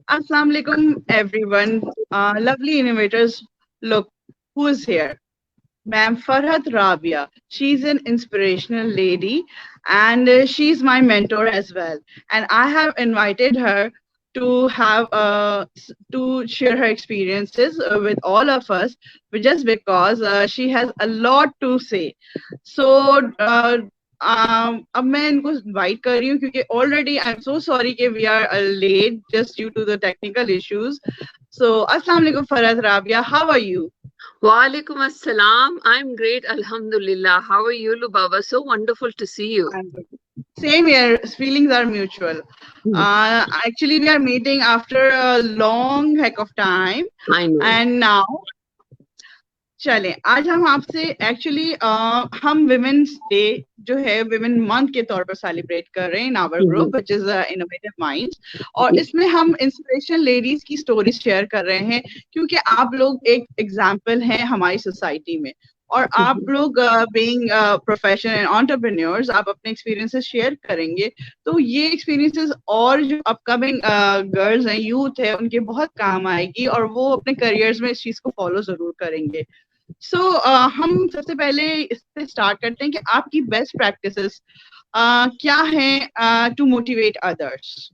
Assalamu alaikum, everyone. Lovely innovators. Look, who is here? Ma'am Farhat Rabia. She's an inspirational lady and she's my mentor as well. And I have invited her to to share her experiences with all of us, just because she has a lot to say. So अब मैं इनको invite कर रही हूँ क्योंकि already I am so sorry कि we are late just due to the technical issues. So अस्सलाम वालेकुम Farhat Rabia, how are you? Walaikum assalam. I'm great, alhamdulillah. How are you, Lubaba? So wonderful to see you. I'm good. Same here, feelings are mutual. Actually, we are meeting after a long heck of time. I know. And now, चलें आज हम आपसे actually हम women's day जो है women month के तौर पर सेलिब्रेट कर रहे हैं in our group which is innovative minds, और इसमें हम इंस्पिरेशनल लेडीज की स्टोरीज शेयर कर रहे हैं क्योंकि आप लोग एक एग्जांपल हैं हमारी सोसाइटी में, और आप लोग बीइंग प्रोफेशनल एंड एंटरप्रेन्योर्स आप अपने एक्सपीरियंसेस शेयर करेंगे तो ये एक्सपीरियंसेस और जो अपकमिंग गर्ल्स हैं, यूथ है, उनके बहुत काम आएगी और वो अपने करियर्स में इस चीज को फॉलो जरूर करेंगे. सो हम सबसे पहले इससे स्टार्ट करते हैं कि आपकी बेस्ट प्रैक्टिसेस क्या हैं to motivate others.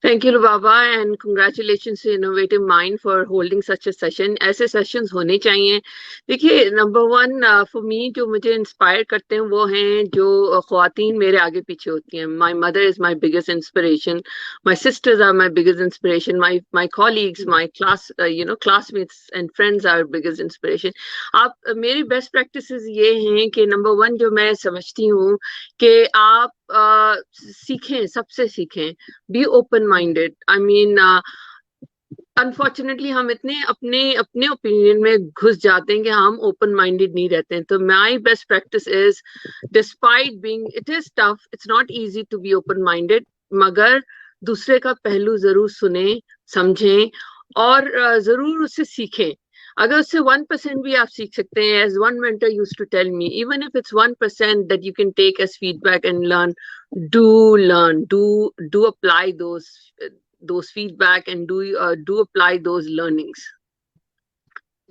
Thank you, Lubaba, and congratulations to Innovative Mind for holding such a session. ऐसे sessions होने चाहिए. देखिए, number one for me जो मुझे inspire करते हैं वो हैं जो ख्वातीन मेरे आगे पीछे होती हैं. My mother is my biggest inspiration. My sisters are my biggest inspiration. My colleagues, my classmates and friends are biggest inspiration. आप मेरी best practices ये हैं कि number one जो मैं समझती हूँ कि आप सीखें, सबसे सीखें, B open minded. I mean unfortunately हम इतने अपने ओपिनियन में घुस जाते हैं कि हम ओपन माइंडेड नहीं रहते हैं. तो my best practice is despite being it is tough, it's not easy to be open minded, मगर दूसरे का पहलू जरूर सुने, समझें और जरूर उससे सीखें. अगर उससे 1% भी आप सीख सकते हैं, as one mentor used to tell me, even if it's 1% that you can take as feedback and learn, do apply those feedback and do apply those learnings.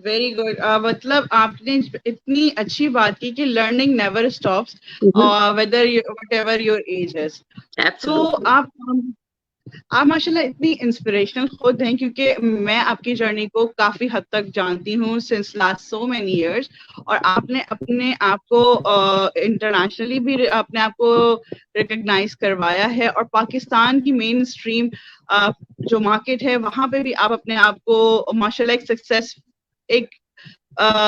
Very good. मतलब आपने इतनी अच्छी बात की कि learning never stops whether whatever your age is. तो आप माशाल्लाह इतनी इंस्पिरेशनल खुद हैं क्योंकि मैं आपकी जर्नी को काफी हद तक जानती हूँ since last so many years, और आपने अपने आप को इंटरनेशनली भी अपने आप को रिकॉग्नाइज करवाया है, और पाकिस्तान की मेन स्ट्रीम जो मार्केट है वहां पे भी आप अपने आप को माशाल्लाह एक सक्सेस एक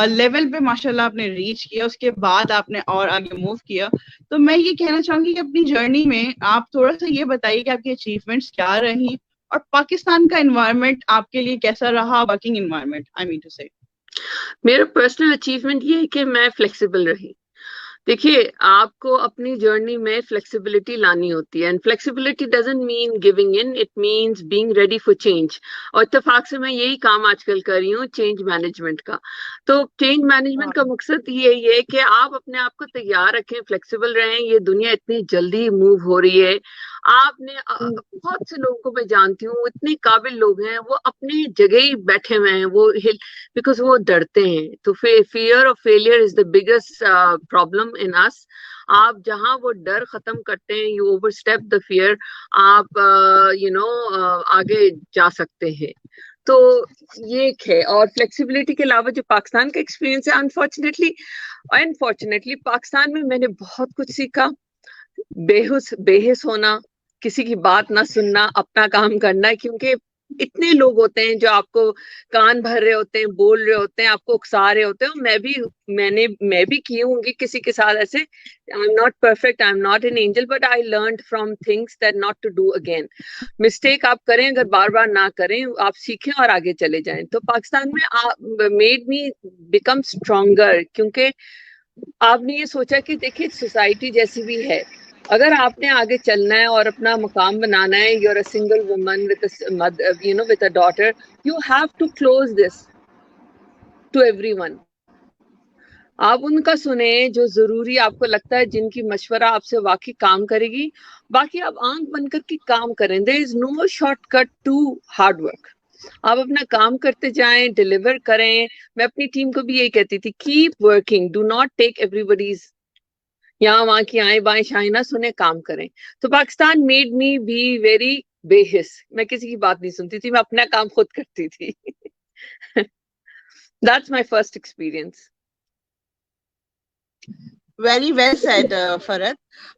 लेवल पे माशाल्लाह आपने रीच किया. उसके बाद आपने और आगे मूव किया. तो मैं ये कहना चाहूंगी कि अपनी जर्नी में आप थोड़ा सा ये बताइए कि आपकी अचीवमेंट्स क्या रही और पाकिस्तान का एनवायरनमेंट आपके लिए कैसा रहा, working environment I mean to say. मेरा पर्सनल अचीवमेंट ये है कि मैं फ्लेक्सिबल रही. देखिए, आपको अपनी जर्नी में फ्लेक्सिबिलिटी लानी होती है, and flexibility doesn't mean giving in, it means being ready for change. और इत्तेफाक से मैं यही काम आजकल कर रही हूँ, चेंज मैनेजमेंट का. तो चेंज मैनेजमेंट का मकसद ये है कि आप अपने आप को तैयार रखें, फ्लेक्सिबल रहें. ये दुनिया इतनी जल्दी मूव हो रही है. आपने बहुत से लोगों को मैं जानती हूँ, इतने काबिल लोग हैं, वो अपनी जगह ही बैठे हुए हैं, वो बिकॉज वो डरते हैं. तो fear of failure is the biggest problem in us. आप जहां वो डर खत्म करते हैं, यू ओवरस्टेप द फियर, आप आगे जा सकते हैं. तो ये एक है. और फ्लेक्सिबिलिटी के अलावा जो पाकिस्तान का एक्सपीरियंस है, अनफॉर्चुनेटली पाकिस्तान में मैंने बहुत कुछ सीखा. बेहिस होना, किसी की बात ना सुनना, अपना काम करना, क्योंकि इतने लोग होते हैं जो आपको कान भर रहे होते हैं, बोल रहे होते हैं, आपको उकसा रहे होते हैं. मैं भी की होंगी किसी के साथ ऐसे. I am not perfect, I am not an angel, but I learn from things that not to do again. Mistake आप करें, अगर बार बार ना करें, आप सीखें और आगे चले जाएं. तो पाकिस्तान में मेड मी बिकम स्ट्रॉन्गर, क्योंकि आपने ये सोचा कि देखिए सोसाइटी जैसी भी है, अगर आपने आगे चलना है और अपना मकाम बनाना है, you're a single woman with with a daughter, you have to close this to everyone. आप उनका सुने जो जरूरी आपको लगता है, जिनकी मशवरा आपसे वाकई काम करेगी, बाकी आप आंख बंद करके काम करें। There is no shortcut to hard work. आप अपना काम करते जाएं, डिलीवर करें। मैं अपनी टीम को भी यही कहती थी, keep working, do not take everybody's यहाँ वहां की आए बाएं शाएं ना सुने, काम करें। तो Pakistan made me be very बेहिस। मैं किसी की बात नहीं सुनती थी, मैं अपना काम खुद करती थी। That's my first experience. Very well said Farhat.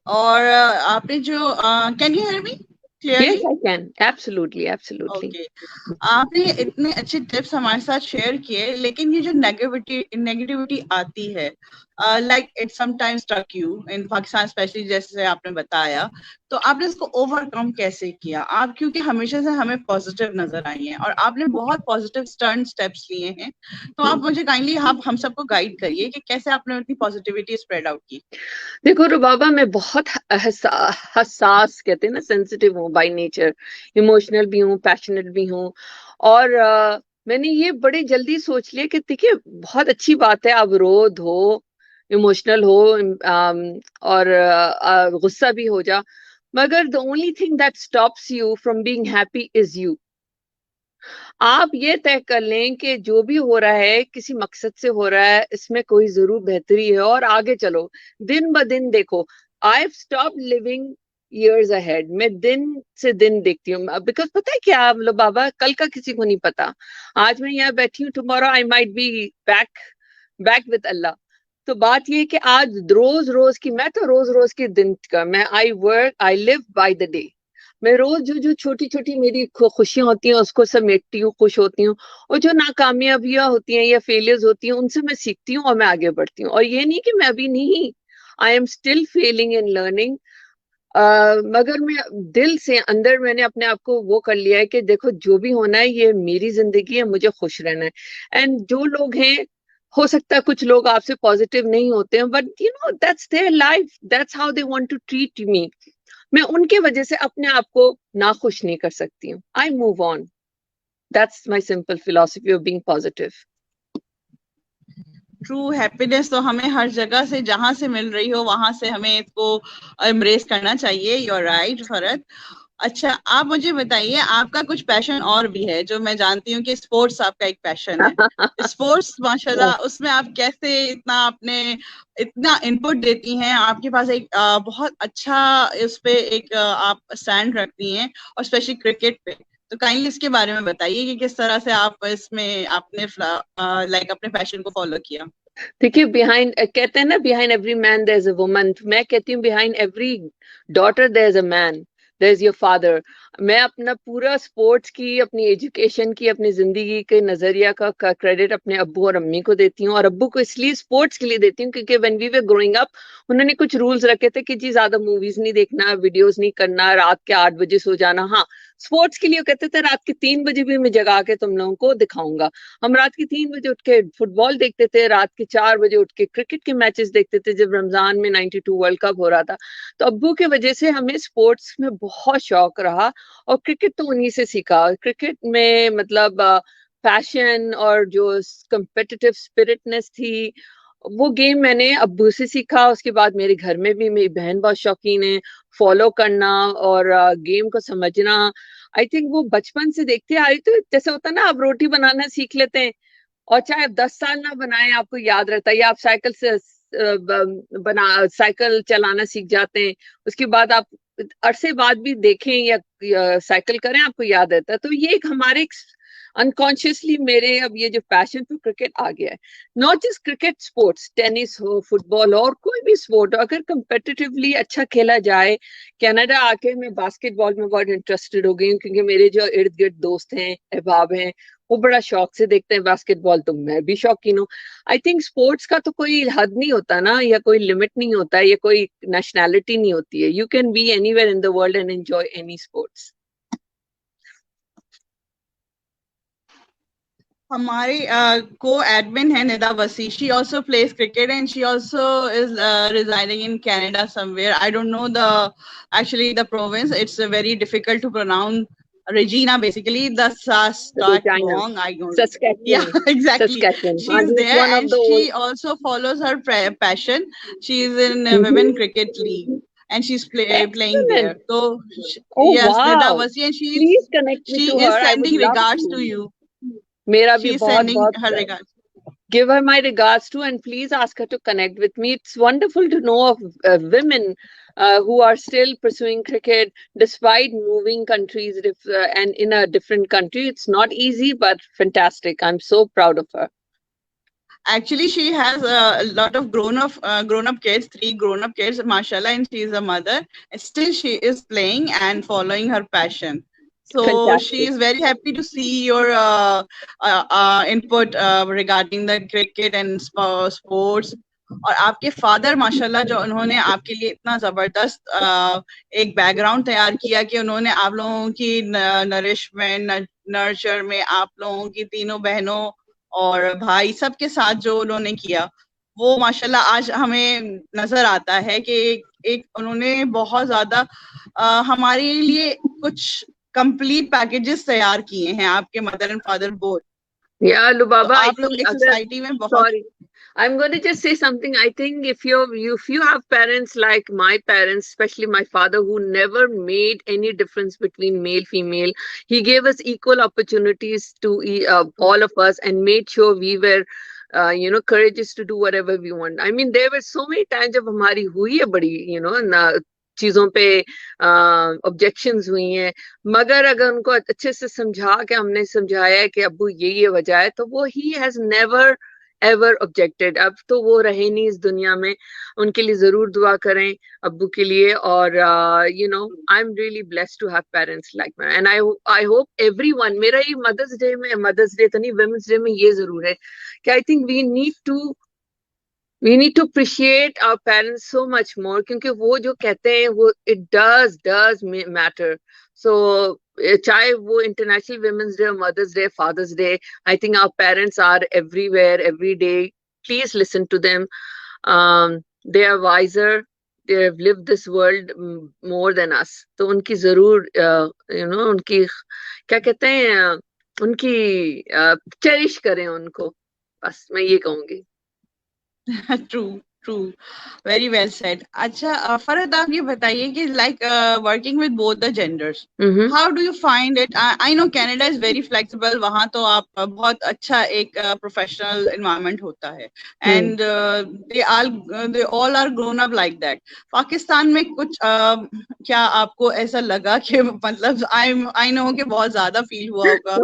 और आपने जो can you hear me clearly? Yes, I can. Absolutely, absolutely. Okay, आपने इतने अच्छे टिप्स हमारे साथ शेयर किए, लेकिन ये जो नेगेटिविटी आती है, like it sometimes struck you in Pakistan specially, जैसे आपने बताया, तो आपने इसको ओवरकम कैसे किया? आप क्योंकि हमेशा से हमें पॉजिटिव नजर आई हैं और आपने बहुत पॉजिटिव स्टर्न स्टेप्स लिए हैं, तो आप मुझे काइंडली आप हम सबको गाइड करिए कि कैसे आपने अपनी पॉजिटिविटी स्प्रेड आउट की। देखो रुबाबा, मैं बहुत हसास कहते हैं ना, सेंसिटिव हूँ बाय नेचर, इमोशनल भी हूँ, पैशनेट भी हूँ। और मैंने ये बड़े जल्दी सोच लिया कि देखिए बहुत अच्छी बात है आप रो धो, इमोशनल हो, और गुस्सा भी हो जा, मगर the only thing that stops you from being happy is you. आप ये तय कर लें कि जो भी हो रहा है किसी मकसद से हो रहा है, इसमें कोई जरूर बेहतरी है, और आगे चलो, दिन ब दिन देखो। I have stop living years ahead। मैं दिन से दिन देखती हूँ, बिकॉज पता है क्या मतलब बाबा, कल का किसी को नहीं पता। आज मैं यहाँ बैठी हूँ, tomorrow I might be back with Allah. तो बात ये है कि आज रोज रोज की, मैं तो रोज रोज के दिन का, मैं I live by the day. मैं रोज जो जो छोटी छोटी मेरी खुशियां होती हैं उसको समेटती हूँ, खुश होती हूँ। और जो नाकामयाबियां होती हैं या फेलियर्स होती हैं, उनसे मैं सीखती हूँ और मैं आगे बढ़ती हूँ। और ये नहीं कि मैं अभी नहीं, I am still Fehling in learning. मगर मैं दिल से अंदर मैंने अपने आप को वो कर लिया है कि देखो जो भी होना है ये मेरी जिंदगी है, मुझे खुश रहना है। एंड जो लोग हैं, हो सकता है कुछ लोग आपसे पॉजिटिव नहीं होते हैं, but you know that's their life, that's how they want to treat me. मैं उनके वजह से अपने आप को नाखुश नहीं कर सकती हूँ। I move on. That's my simple philosophy of being positive. True happiness तो हमें हर जगह से, जहां से मिल रही हो वहां से हमें इसको एम्ब्रेस करना चाहिए। You are right Farhat. अच्छा, आप मुझे बताइए, आपका कुछ पैशन और भी है, जो मैं जानती हूँ कि स्पोर्ट्स आपका एक पैशन है। स्पोर्ट्स माशाल्लाह, उसमें आप कैसे इतना अपने इतना इनपुट देती हैं? आपके पास एक बहुत अच्छा इस पे एक आप स्टैंड रखती हैं, और स्पेशली क्रिकेट पे। तो काइंडली इसके बारे में बताइए कि किस तरह से आप इसमें आपने लाइक अपने पैशन को फॉलो किया। देखिए, बिहाइंड कहते हैं ना, behind every man there is a woman. मैं कहती हूँ behind every daughter there is a man, there is your father. मैं अपना पूरा स्पोर्ट्स की, अपनी एजुकेशन की, अपनी जिंदगी के नजरिया का क्रेडिट अपने अब्बू और अम्मी को देती हूँ। और अब्बू को इसलिए स्पोर्ट्स के लिए देती हूँ क्योंकि when we were growing up, उन्होंने कुछ रूल्स रखे थे कि जी ज्यादा मूवीज नहीं देखना, वीडियोस नहीं करना, रात के 8 बजे सो जाना। हाँ, स्पोर्ट्स के लिए कहते थे रात के 3 बजे भी मैं जगा के तुम लोगों को दिखाऊंगा। हम रात के 3 बजे उठ के फुटबॉल देखते थे, रात के 4 बजे उठ के क्रिकेट के मैचेस देखते थे जब रमजान में 92 वर्ल्ड कप हो रहा था। तो अब्बू के वजह से हमें स्पोर्ट्स में बहुत शौक रहा, और क्रिकेट तो उन्हीं से सीखा। क्रिकेट में मतलब पैशन और जो कम्पिटिटिव स्पिरिटनेस थी, वो गेम मैंने अब्बू से सीखा। उसके बाद मेरे घर में भी मेरी बहन बहुत शौकीन है, फॉलो करना और गेम को समझना। आई थिंक वो बचपन से देखते आ रही। तो जैसे होता है ना, आप रोटी बनाना सीख लेते हैं, और चाहे आप 10 साल ना बनाए आपको याद रहता है, या आप साइकिल से साइकिल चलाना सीख जाते हैं, उसके बाद आप अरसे बाद भी देखें या साइकिल करें, आपको याद रहता है। तो ये एक हमारे अनकॉन्शियसली मेरे अब ये जो पैशन फॉर क्रिकेट आ गया है। Not just cricket, sports, tennis हो, फुटबॉल और कोई भी स्पोर्ट हो, अगर कंपेटिटिवली अच्छा खेला जाए। कनाडा आके मैं बास्केटबॉल में बहुत इंटरेस्टेड हो गई हूँ, क्योंकि मेरे जो इर्द गिर्द दोस्त हैं, अहबाब हैं, वो बड़ा शौक से देखते हैं बास्केटबॉल, तो मैं भी शौकीन हूँ। आई थिंक स्पोर्ट्स का तो कोई हद नहीं होता ना, या कोई लिमिट नहीं होता है, या कोई नेशनैलिटी नहीं होती है। You can be anywhere in the world and enjoy any sports. हमारी को एडमिन है निदा वसी, she also plays cricket and she also is residing in Canada somewhere. I don't know the actually the province. It's very difficult to pronounce Regina, basically the Saskatchewan. Regina. I don't. Yeah, Saskatchewan. exactly. Saskatchewan. She's He's there, one of and the old. she also follows her passion. She's in Women Mhm. Cricket League, and she's playing there. Excellent. So Oh yes, Nida wow. Wasi, and Please connect me she to is her. I would sending love regards to to. you. मेरा She भी is बहुत sending बहुत her regards. give her my regards too, and please ask her to connect with me. It's wonderful to know of women who are still pursuing cricket despite moving countries and in a different country. It's not easy, but fantastic. I'm so proud of her. Actually, she has a lot of grown up kids, 3 grown up kids, mashallah, and she is a mother. And still, she is playing and following her passion. So she Fantastic. is very happy to see your input regarding the cricket and sports. और आपके father माशाल्लाह जो उन्होंने आपके लिए इतना जबरदस्त एक बैकग्राउंड तैयार किया कि उन्होंने आप लोगों की नरिशमेंट नर्चर में आप लोगों की तीनों बहनों और भाई सबके साथ जो उन्होंने किया वो माशाल्लाह आज हमें नजर आता है कि एक उन्होंने बहुत ज्यादा हमारे लिए कुछ कंप्लीट पैकेजेस तैयार किए हैं आपके mother and father both Yeah, तो Lubaba, I आप लोग think एक सोसाइटी में बहुत sorry. I'm going to just say something. I think if you have parents like my parents, especially my father, who never made any difference between male female, he gave us equal opportunities to all of us and made sure we were courageous to do whatever we want. I mean, there were so many times जब हमारी हुई है बड़ी चीजों पे objections हुई हैं, मगर अगर उनको अच्छे से समझा के हमने समझाया है कि अब्बू ये वजह है, तो वो he has never ever objected. अब तो वो रहे नहीं इस दुनिया में. उनके लिए जरूर दुआ करें अब्बू के लिए. और I am really blessed to have parents like my. And I hope everyone. मेरा ये मदर्स डे तो नहीं, वुमेन्स डे में ये जरूर है कि I think we need to appreciate our parents so much more, क्योंकि वो जो कहते हैं वो it does matter. So चाहे वो international women's day, mother's day, father's day, I think our parents are everywhere every day. Please listen to them. They are wiser. They have lived this world more than us. तो उनकी जरूर उनकी क्या कहते हैं, उनकी चेरिश करें उनको. बस मैं ये कहूंगी. True very well said. अच्छा फरहद आप ये बताइए कि like working with both the genders how do you find it? I know Canada is very flexible. वहां तो आप बहुत अच्छा एक प्रोफेशनल एनवायरनमेंट होता है and they all are grown up like that. Pakistan में कुछ क्या आपको ऐसा लगा कि मतलब आई नो कि बहुत ज्यादा फील हुआ होगा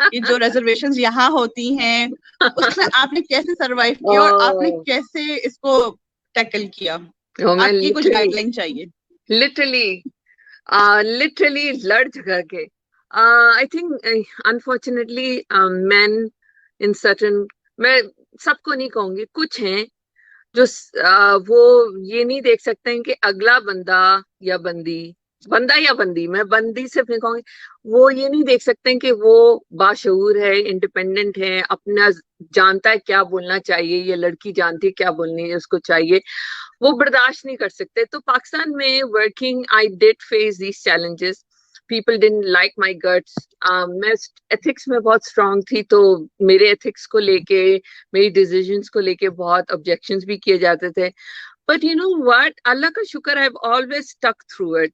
कि जो रिजर्वेशंस यहाँ होती हैं उसमें आपने कैसे सरवाइव किया और आपने कैसे इसको टैकल किया? आपकी कुछ गाइडलाइन चाहिए. लिटरली लड़ झगड़ के. I think unfortunately men in certain, मैं सबको नहीं कहूंगी, कुछ हैं जो वो ये नहीं देख सकते हैं कि अगला बंदा या बंदी, मैं बंदी सिर्फ नहीं कहूंगी, वो ये नहीं देख सकते हैं कि वो बाशऊर है, इंडिपेंडेंट है, अपना जानता है क्या बोलना चाहिए, ये लड़की जानती है क्या बोलनी है उसको चाहिए, वो बर्दाश्त नहीं कर सकते. तो पाकिस्तान में working I did face these challenges. People didn't like my guts. मैं एथिक्स में बहुत स्ट्रांग थी, तो मेरे एथिक्स को लेके, मेरी डिसीजंस को लेके बहुत ऑब्जेक्शंस भी किए जाते थे. But you know what? Allah ka shukar, I've always stuck through it.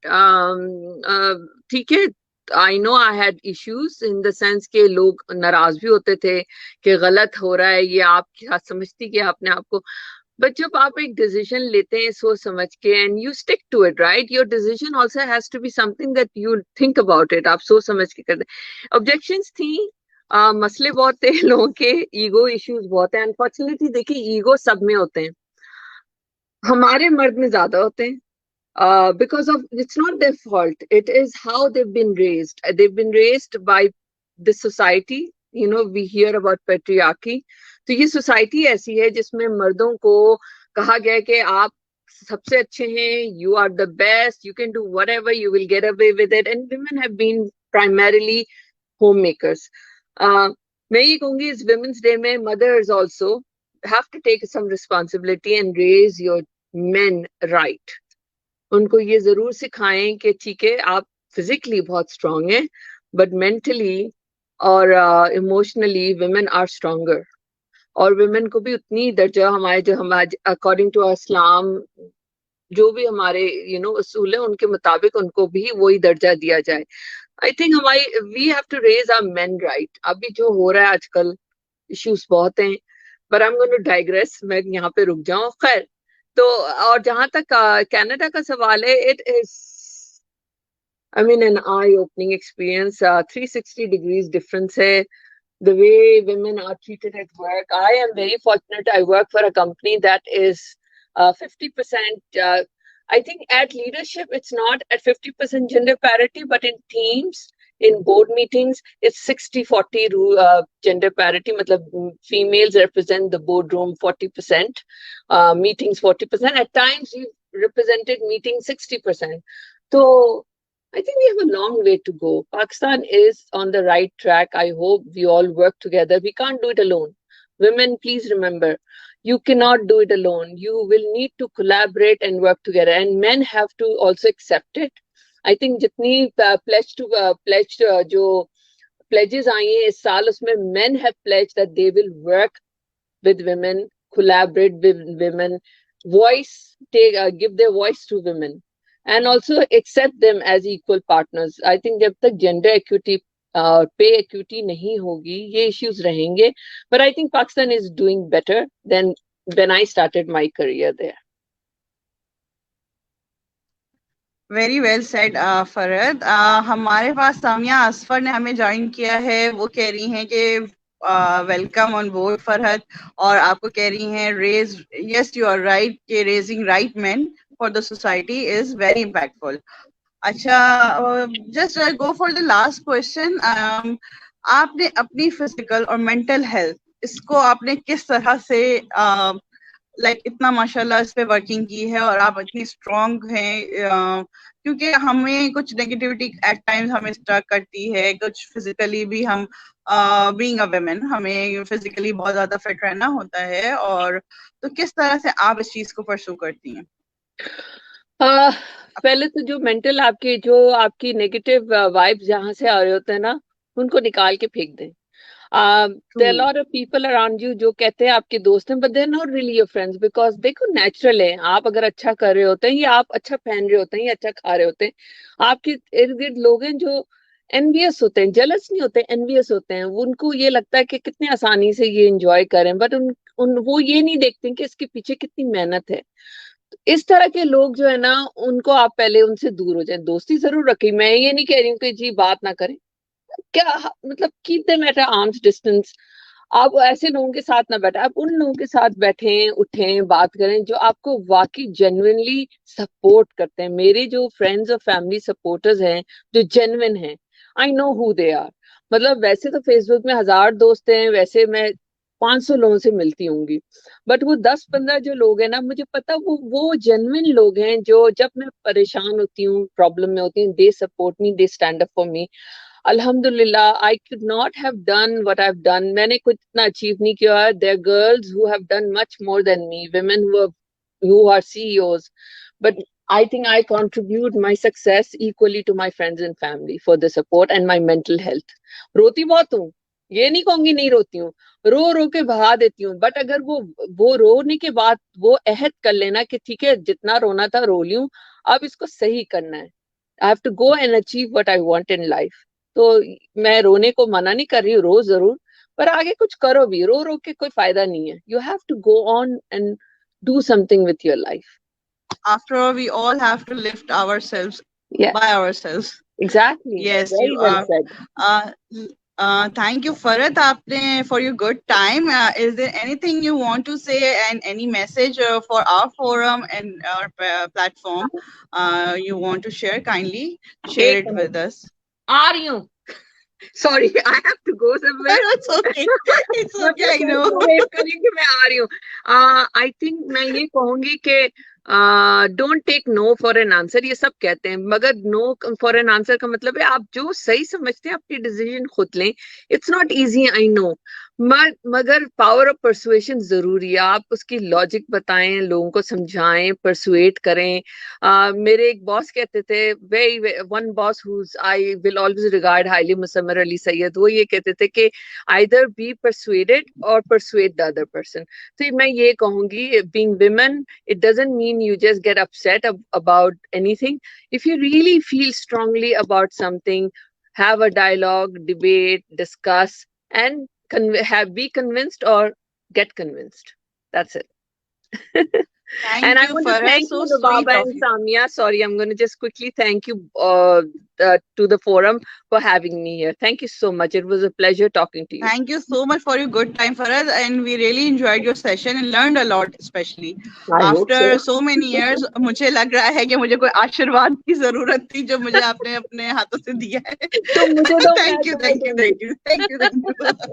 ठीक है, I know I had issues in the sense के लोग नाराज भी होते थे कि गलत हो रहा है, ये आप क्या समझती कि अपने आप को. But जब आप एक डिसीजन लेते हैं सोच समझ के and you stick to it, right? Your decision also has to be something that you think about it. आप सोच समझ के करते. Objections थी, मसले बहुत थे लोगों के, ईगो इश्यूज बहुत है. अनफॉर्चुनेटली देखिए, ईगो सब में होते हैं, हमारे मर्द में ज्यादा होते हैं. Because of, it's not their fault, it is how they've been raised by the society. We hear about patriarchy. तो ये सोसाइटी ऐसी है जिसमें मर्दों को कहा गया है कि आप सबसे अच्छे हैं, you are the best, you can do whatever, you will get away with it, and women have been primarily homemakers. मैं ये कहूंगी इस women's day में mothers also have to take some responsibility and raise your men right. उनको ये जरूर सिखाएं कि ठीक है, आप फिजिकली बहुत स्ट्रांग हैं, but mentally और emotionally women are stronger. और women को भी उतनी दर्जा हमारे जो हमारे according to Islam जो भी हमारे उसूल है उनके मुताबिक उनको भी वही दर्जा दिया जाए. आई थिंक हमारी we have to raise our men right. अभी जो हो रहा है आजकल इश्यूज बहुत हैं, पर I am going to digress. मैं यहाँ पे रुक जाऊं. खैर, तो और जहां तक कनाडा का सवाल है, it is I mean an eye opening experience. 360 degrees difference है. The way women are treated at work. I am very fortunate. I work for a company that is 50%. I think at leadership, it's not at 50% gender parity, but in teams, in board meetings, it's 60-40 gender parity. Matlab, females represent the boardroom 40%, meetings 40%. At times, we've represented meetings 60%. So, I think we have a long way to go. Pakistan is on the right track. I hope we all work together. We can't do it alone. Women, please remember, you cannot do it alone. You will need to collaborate and work together. And men have to also accept it. I think jitni pledge jo pledges aayi hain is saal, usme men have pledged that they will work with women, collaborate with women, give their voice to women. And also accept them as equal partners. I think जब तक gender equity, pay equity नहीं होगी, ये issues रहेंगे. But I think Pakistan is doing better than when I started my career there. Very well said, Farhad. हमारे पास सामिया असफर ने हमें join किया है. वो कह रही हैं कि वेलकम ऑन बोर्ड फरहद, और आपको कह रही हैं raise, yes you are right, कि raising right men for the society is very impactful. अच्छा, just go for the last question. आपने अपनी फिजिकल और मेंटल हेल्थ, इसको आपने किस तरह से लाइक इतना माशाल्लाह इस पे वर्किंग की है, और आप इतनी स्ट्रांग हैं? क्योंकि हमें कुछ नेगेटिविटी एट टाइम्स हमें स्ट्रक करती है, कुछ फिजिकली भी हम बीइंग अ वुमेन हमें फिजिकली बहुत ज्यादा फिट रहना होता है, और तो किस तरह से आप इस चीज को परस्यू करती हैं? पहले तो जो मेंटल आपकी नेगेटिव वाइब्स जहां से आ रहे होते हैं ना, उनको निकाल के फेंक दें. there are a lot of people around you जो कहते हैं आपके दोस्त हैं, but they're not really your friends, because देखो नेचुरल है. आप अगर अच्छा कर रहे होते हैं, या आप अच्छा पहन रहे होते हैं, या अच्छा खा रहे होते हैं, आपके इर्द गिर्द लोग हैं जो एनवियस होते हैं, जेलस नहीं होते, एनवियस होते हैं. उनको ये लगता है कि कितने आसानी से ये एंजॉय करें, बट वो ये नहीं देखते कि इसके पीछे कितनी मेहनत है. इस तरह के लोग जो है ना, उनको आप पहले उनसे दूर हो जाए. दोस्ती जरूर रखें, मैं ये नहीं कह रही हूँ कि जी बात ना करें, क्या मतलब keep them at arms distance. आप ऐसे लोगों के साथ ना बैठे, आप उन लोगों के साथ बैठें, उठें, बात करें जो आपको वाकई जेन्युइनली सपोर्ट करते हैं. मेरे जो फ्रेंड्स और फैमिली सपोर्टर्स हैं जो जेन्युइन हैं, I know who they are. मतलब वैसे तो फेसबुक में 1000 दोस्त हैं, वैसे मैं 500 लोगों से मिलती होंगी, बट वो 10-15 जो लोग हैं ना, मुझे पता वो जेन्युइन लोग हैं जो जब मैं परेशान होती हूँ, प्रॉब्लम में होती हूँ, they support me, they stand up for me. अल्हम्दुलिल्लाह, I could not have done what I have done. मैंने कुछ इतना अचीव नहीं किया. There are girls who have done much more than me, women who are CEOs, but I think I contribute my success equally to my friends and family for the support and my mental health. रोती बहुत हूँ, ये नहीं कहूंगी नहीं रोती हूँ, रो रो के भगा देती हूँ, बट अगर वो रोने के बाद वो अहद कर लेना कि ठीक है, जितना रोना था रो ली हूँ, अब इसको सही करना है. I have to go and achieve what I want in life. तो मैं रोने को मना नहीं कर रही हूँ, रो जरूर, पर आगे कुछ करो भी. रो रो के कोई फायदा नहीं है. You have to go on and do something with your life. After all, we all have to lift ourselves by ourselves. Exactly. Yes, very you well are. said. Thank you, Farhad, for your good time. Is there anything you want to say, and any message for our forum and our platform you want to share? Kindly share it with us. Are you? Sorry, I have to go somewhere. It's okay. It's okay. I know. करेंगे, मैं आ रही हूँ. I think मैं ये कहूंगी कि don't take no for an answer. ये सब कहते हैं, मगर नो फॉर एन आंसर का मतलब है आप जो सही समझते हैं अपनी डिसीजन खुद लें. It's not easy, I know, मगर पावर ऑफ परसुएशन जरूरी है, आप उसकी लॉजिक बताएं, लोगों को समझाएं, परसुएट करें। मेरे एक बॉस कहते थे, one boss whose I will always regard highly, Musammar Ali Syed, वो ये कहते थे कि आइदर बी परसुएडेड और परसुएट द अदर पर्सन। तो मैं ये कहूंगी, being women, it doesn't mean you just get upset about anything. If you really feel strongly about something, have a dialogue, debate, discuss, and be convinced or get convinced. That's it. And Thank I you, want to Farah. thank So you, sweet Lubaba of and you. Samia. Sorry, I'm going to just quickly thank you to the forum for having me here. Thank you so much. It was a pleasure talking to you. Thank you so much for your good time, Farah, and we really enjoyed your session and learned a lot, especially I hope so. after so many years. मुझे लग रहा है कि मुझे कोई आशीर्वाद की जरूरत थी जो मुझे आपने अपने हाथों से दिया है. तो मुझे तो Thank you, thank you, thank you, thank you, thank you.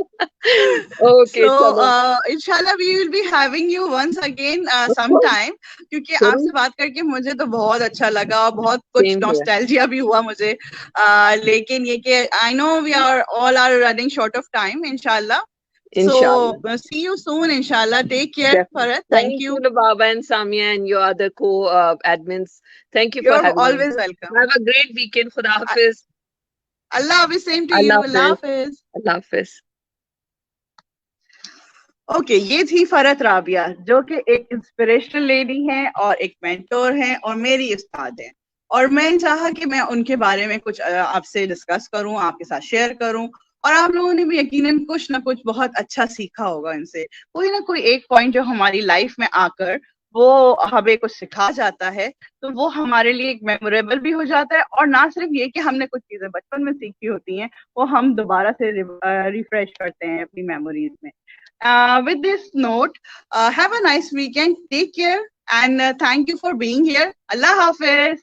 Okay, So, चलो. inshallah we will be having you once again Of course, sometime, क्योंकि जरूर. आपसे बात करके मुझे तो बहुत अच्छा लगा और बहुत कुछ Same here. नॉस्टैल्जिया भी हुआ मुझे. लेकिन ये कि I know we are all running short of time, inshallah. Inshallah. So, see you soon, inshallah. Take care, Definitely. Farah. Thank Thank you, you. Lubaba and Samia and your other co-admins. Thank you for You're having me. always welcome. Have a great weekend. Khuda Hafiz. Allah Hafiz, same to you. Allah Allah Hafiz. Hafiz. Allah Hafiz. Okay, ये थी फरत राबिया, जो कि एक inspirational lady हैं और एक mentor हैं और मेरी उस्ताद हैं. और मैं चाहा कि मैं उनके बारे में कुछ आपसे डिस्कस करूं, आपके साथ शेयर करूं, और आप लोगों ने भी यकीनन कुछ ना कुछ बहुत अच्छा सीखा होगा इनसे. कोई ना कोई एक पॉइंट जो हमारी लाइफ में आकर वो हमें कुछ सिखा जाता है, तो वो हमारे लिए एक मेमोरेबल भी हो जाता है. और ना सिर्फ ये कि हमने कुछ चीजें बचपन में सीखी होती हैं, वो हम दोबारा से रिफ्रेश करते हैं अपनी मेमोरीज में. With this note, have a nice weekend. Take care and thank you for being here. Allah Hafiz.